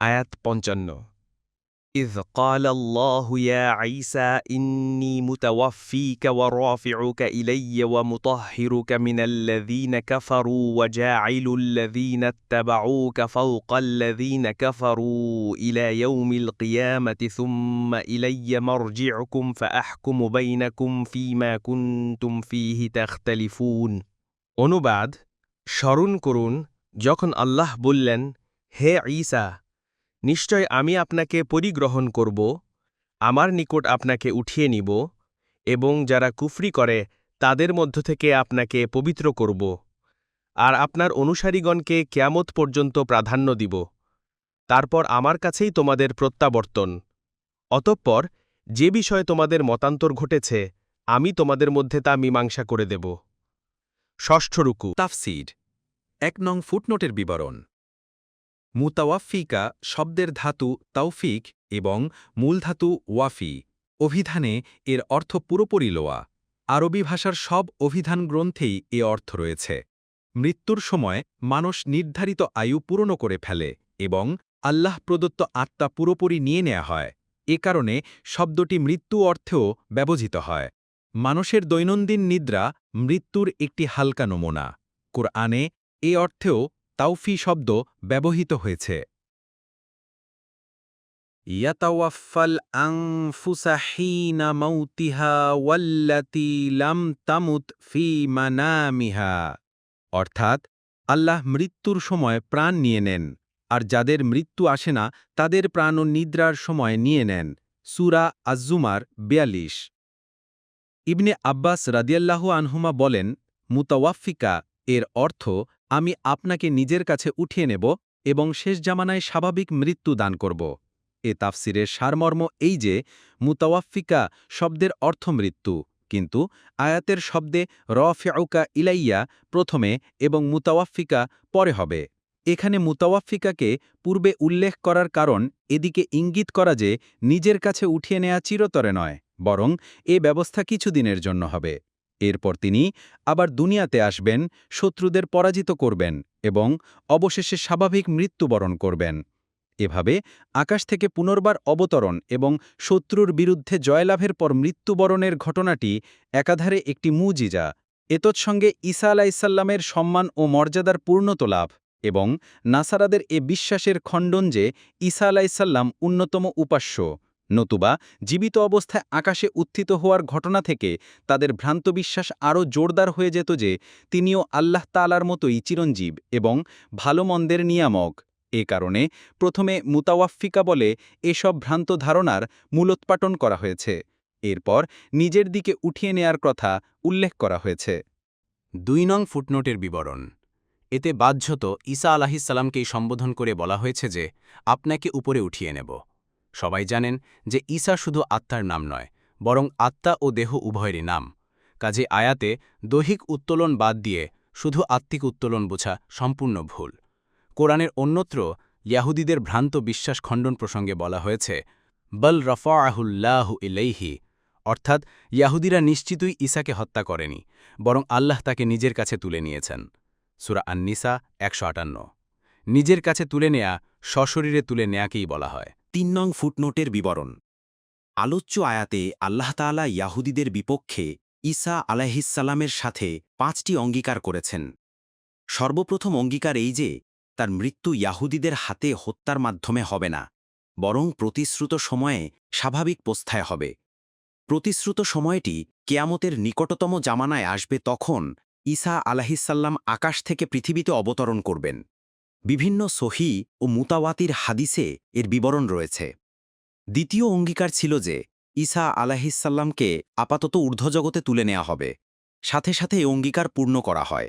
আয়াত ৫৫ إذ قال الله يا عيسى إني متوفيك ورافعك إلي ومطهرك من الذين كفروا وجاعل الذين اتبعوك فوق الذين كفروا إلى يوم القيامة ثم إلي مرجعكم فأحكم بينكم فيما كنتم فيه تختلفون অনুবাদ স্মরণ করুন যখন আল্লাহ বললেন হে ঈসা নিশ্চয় আমি আপনাকে পরিগ্রহণ করব আমার নিকট আপনাকে উঠিয়ে নিব এবং যারা কুফরি করে তাদের মধ্য থেকে আপনাকে পবিত্র করব আর আপনার অনুসারীগণকে কিয়ামত পর্যন্ত প্রাধান্য দিব তারপর আমার কাছেই তোমাদের প্রত্যাবর্তন অতঃপর যে বিষয়ে তোমাদের মতান্তর ঘটেছে আমি তোমাদের মধ্যে তা মীমাংসা করে দেব ষষ্ঠ রুকু তাফসীর ১ নং ফুটনোটের বিবরণ মুতাওয়াফিকা শব্দের ধাতু তাওফিক এবং মূল ধাতু ওয়াফি অভিধানে এর অর্থ পুরোপুরি লোয়া আরবি ভাষার সব অভিধান গ্রন্থেই এ অর্থ রয়েছে মৃত্যুর সময় মানুষ নির্ধারিত আয়ু পূরণ করে ফেলে এবং আল্লাহ প্রদত্ত আত্মা পুরোপুরি নিয়ে নেওয়া হয় এ কারণে শব্দটি মৃত্যু অর্থেও ব্যবহৃত হয় মানুষের দৈনন্দিন নিদ্রা মৃত্যুর একটি হালকা নমুনা কোরআনে এ অর্থেও তাওফি শব্দ ব্যবহৃত হয়েছে ইয়াতাওয়াফাল আনফুসা হিনা মাউতিহা ওয়াল্লাতী লাম তামুত ফি মানামিহা অর্থাৎ আল্লাহ মৃত্যুর সময় প্রাণ নিয়ে নেন আর যাদের মৃত্যু আসে না তাদের প্রাণও নিদ্রার সময় নিয়ে নেন সূরা আজ-জুমার ৪২ ইবনে আব্বাস রাদিয়াল্লাহু আনহুমা বলেন মুতাওয়াফিকা এর অর্থ আমি আপনাকে নিজের কাছে উঠিয়ে নেব এবং শেষ জামানায় স্বাভাবিক মৃত্যু দান করব এ তাফসিরের সারমর্ম এই যে মুতাওয়াফিকা শব্দের অর্থ মৃত্যু কিন্তু আয়াতের শব্দে রফিউকা ইলাইয়া প্রথমে এবং মুতাওয়াফিকা পরে হবে এখানে মুতাওয়াফিকাকে পূর্বে উল্লেখ করার কারণ এদিকে ইঙ্গিত করা যে নিজের কাছে উঠিয়ে নেয়া চিরতরে নয় বরং এ ব্যবস্থা কিছুদিনের জন্য হবে এরপর তিনি আবার দুনিয়াতে আসবেন শত্রুদের পরাজিত করবেন এবং অবশেষে স্বাভাবিক মৃত্যুবরণ করবেন এভাবে আকাশ থেকে পুনর্বার অবতরণ এবং শত্রুর বিরুদ্ধে জয়লাভের পর মৃত্যুবরণের ঘটনাটি একাধারে একটি মুজিজা এতৎসঙ্গে ঈসা আলাইসাল্লামের সম্মান ও মর্যাদার পূর্ণত লাভ এবং নাসারাদের এ বিশ্বাসের খণ্ডন যে ঈসা আলাইসাল্লাম অন্যতম উপাস্য নতুবা জীবিত অবস্থায় আকাশে উত্থিত হওয়ার ঘটনা থেকে তাদের ভ্রান্ত বিশ্বাস আরও জোরদার হয়ে যেত যে তিনিও আল্লাহ তাআলার মতোই চিরঞ্জীব এবং ভালো মন্দের নিয়ামক এ কারণে প্রথমে মুতাওয়াফিকা বলে এসব ভ্রান্ত ধারণার মূলোৎপাটন করা হয়েছে এরপর নিজের দিকে উঠিয়ে নেয়ার কথা উল্লেখ করা হয়েছে ২ নং ফুটনোটের বিবরণ এতে বাহ্যত ঈসা আলাহিসাল্লামকেই সম্বোধন করে বলা হয়েছে যে আপনাকে উপরে উঠিয়ে নেব সবাই জানেন যে ঈসা শুধু আত্মার নাম নয় বরং আত্মা ও দেহ উভয়েরই নাম কাজে আয়াতে দৈহিক উত্তোলন বাদ দিয়ে শুধু আত্মিক উত্তোলন বোঝা সম্পূর্ণ ভুল কোরআনের অন্যত্র ইয়াহুদীদের ভ্রান্ত বিশ্বাস খণ্ডন প্রসঙ্গে বলা হয়েছে বল রফাআহুল্লাহু ইলাইহি অর্থাৎ ইয়াহুদীরা নিশ্চিতই ঈসাকে হত্যা করেনি বরং আল্লাহ তাকে নিজের কাছে তুলে নিয়েছেন সূরা আন-নিসা ১৫৮ নিজের কাছে তুলে নেয়া সশরীরে তুলে নেয়াকেই বলা হয় ৩ নং ফুটনোটের বিবরণ আলোচ্য আয়াতে আল্লাহ তাআলা ইয়াহুদীদের বিপক্ষে ঈসা আলাইহিসসালামের সাথে ৫টি অঙ্গীকার করেছেন সর্বপ্রথম অঙ্গীকার এই যে তার মৃত্যু ইয়াহুদীদের হাতে হত্যার মাধ্যমে হবে না বরং প্রতিশ্রুত সময়ে স্বাভাবিক পোস্থায় হবে প্রতিশ্রুত সময়টি কেয়ামতের নিকটতম জামানায় আসবে তখন ঈসা আলাইহিসসালাম আকাশ থেকে পৃথিবীতে অবতরণ করবেন বিভিন্ন সহি ও মুতাওয়াতির হাদিসে এর বিবরণ রয়েছে দ্বিতীয় অঙ্গীকার ছিল যে ঈসা আলাইহিসসালামকে আপাতত ঊর্ধ্বজগতে তুলে নেওয়া হবে সাথে সাথে এই অঙ্গীকার পূর্ণ করা হয়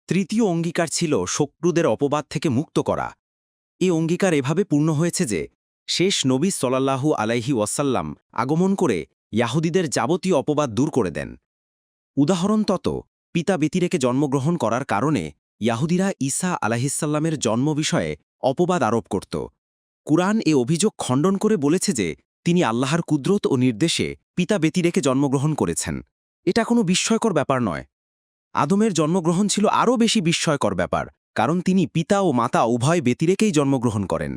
তৃতীয় অঙ্গীকার ছিল শত্রুদের অপবাদ থেকে মুক্ত করা এই অঙ্গীকার এভাবে পূর্ণ হয়েছে যে শেষ নবী সাল্লাল্লাহু আলাইহি ওয়াসাল্লাম আগমন করে ইয়াহুদীদের যাবতীয় অপবাদ দূর করে দেন উদাহরণতত পিতা ব্যতিরেকে জন্মগ্রহণ করার কারণে ইয়াহুদীরা ঈসা আলাইহিসসালামের জন্ম বিষয়ে অপবাদ আরোপ করত কুরআন এ অভিযোগ খণ্ডন করে বলেছে যে তিনি আল্লাহর কুদরত ও নির্দেশে পিতা ব্যতিরেকে জন্মগ্রহণ করেছেন এটা কোনো বিস্ময়কর ব্যাপার নয় আদমের জন্মগ্রহণ ছিল আরও বেশি বিস্ময়কর ব্যাপার কারণ তিনি পিতা ও মাতা উভয় ব্যতিরেকেই জন্মগ্রহণ করেন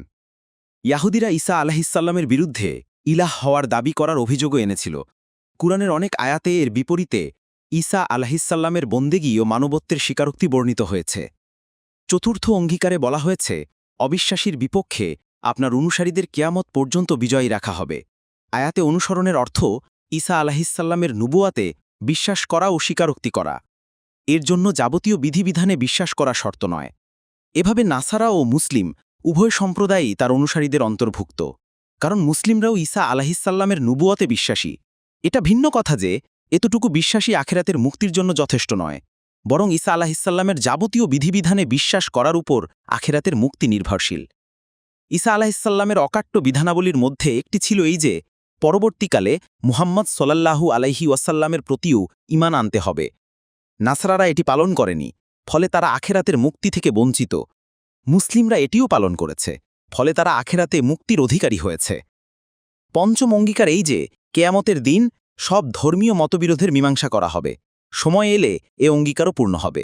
ইয়াহুদিরা ঈসা আলাহিসাল্লামের বিরুদ্ধে ইলাহ হওয়ার দাবি করার অভিযোগও এনেছিল। কুরআনের অনেক আয়াতে এর বিপরীতে ঈসা আলাহিসাল্লামের বন্দেগী ও মানবত্বের স্বীকারোক্তি বর্ণিত হয়েছে। চতুর্থ অঙ্গীকারে বলা হয়েছে, অবিশ্বাসীর বিপক্ষে আপনার অনুসারীদের কিয়ামত পর্যন্ত বিজয়ী রাখা হবে। আয়াতে অনুসরণের অর্থ ঈসা আলাহিসাল্লামের নুবুয়াতে বিশ্বাস করা ও স্বীকারোক্তি করা। এর জন্য যাবতীয় বিধিবিধানে বিশ্বাস করা শর্ত নয়। এভাবে নাসারা ও মুসলিম উভয় সম্প্রদায়ই তার অনুসারীদের অন্তর্ভুক্ত, কারণ মুসলিমরাও ঈসা আলাহিসাল্লামের নুবুয়াতে বিশ্বাসী। এটা ভিন্ন কথা যে এতটুকু বিশ্বাসী আখেরাতের মুক্তির জন্য যথেষ্ট নয়, বরং ঈসা আলাহিসাল্লামের যাবতীয় বিধিবিধানে বিশ্বাস করার উপর আখেরাতের মুক্তি নির্ভরশীল। ঈসা আলাহিসাল্লামের অকাট্য বিধানাবলীর মধ্যে একটি ছিল এই যে পরবর্তীকালে মুহাম্মদ সল্লাল্লাহু আলাইহি ওয়াসাল্লামের প্রতিও ঈমান আনতে হবে। নাসারারা এটি পালন করেনি, ফলে তারা আখেরাতের মুক্তি থেকে বঞ্চিত। মুসলিমরা এটিও পালন করেছে, ফলে তারা আখেরাতে মুক্তির অধিকারী হয়েছে। পঞ্চম অঙ্গীকার এই যে কেয়ামতের দিন সব ধর্মীয় মতবিরোধের মীমাংসা করা হবে। সময় এলে এ অঙ্গীকারও পূর্ণ হবে।